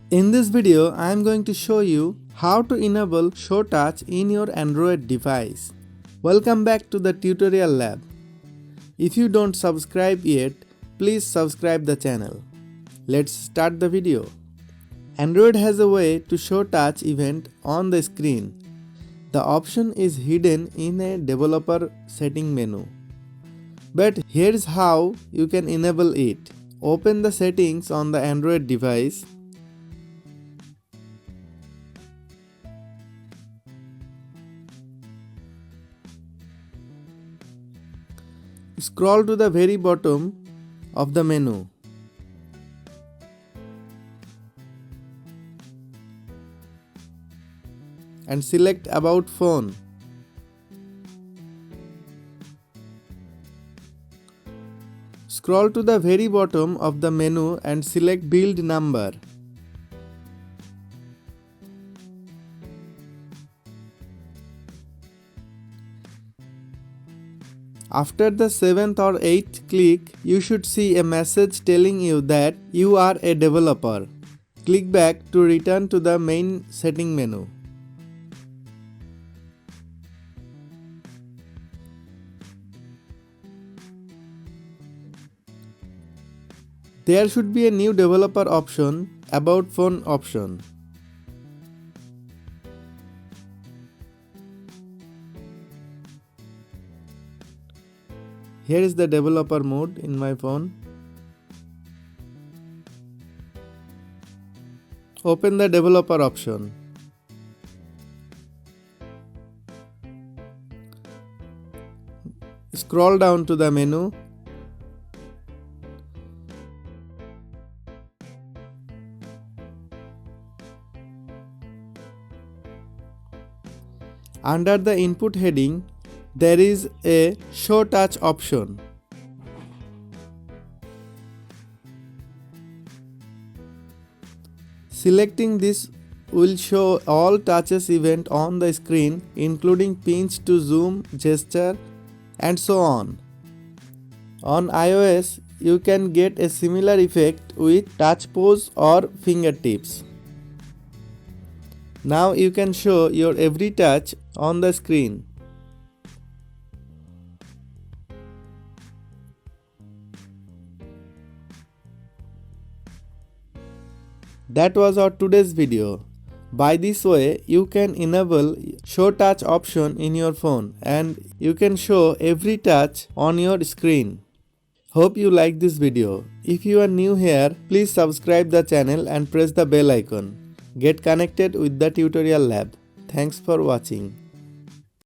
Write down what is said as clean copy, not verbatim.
In this video, I am going to show you how to enable Show Touch in your Android device. Welcome back to the tutorial lab. If you don't subscribe yet, please subscribe the channel. Let's start the video. Android has a way to show touch event on the screen. The option is hidden in a developer setting menu. But here's how you can enable it. Open the settings on the Android device. Scroll to the very bottom of the menu. And select About Phone. Scroll to the very bottom of the menu and select Build Number. After the 7th or 8th click, you should see a message telling you that you are a developer. Click back to return to the main setting menu. There should be a new developer option, About Phone option. Here is the developer mode in my phone. Open the developer option. Scroll down to the menu. Under the input heading, there is a Show Touch option. Selecting this will show all touches event on the screen, including pinch to zoom, gesture, and so on. On iOS, you can get a similar effect with touch pose or fingertips. Now you can show your every touch on the screen. That was our today's video. By this way, you can enable Show Touch option in your phone and you can show every touch on your screen. Hope you like this video. If you are new here, please subscribe the channel and press the bell icon. Get connected with the tutorial lab. Thanks for watching.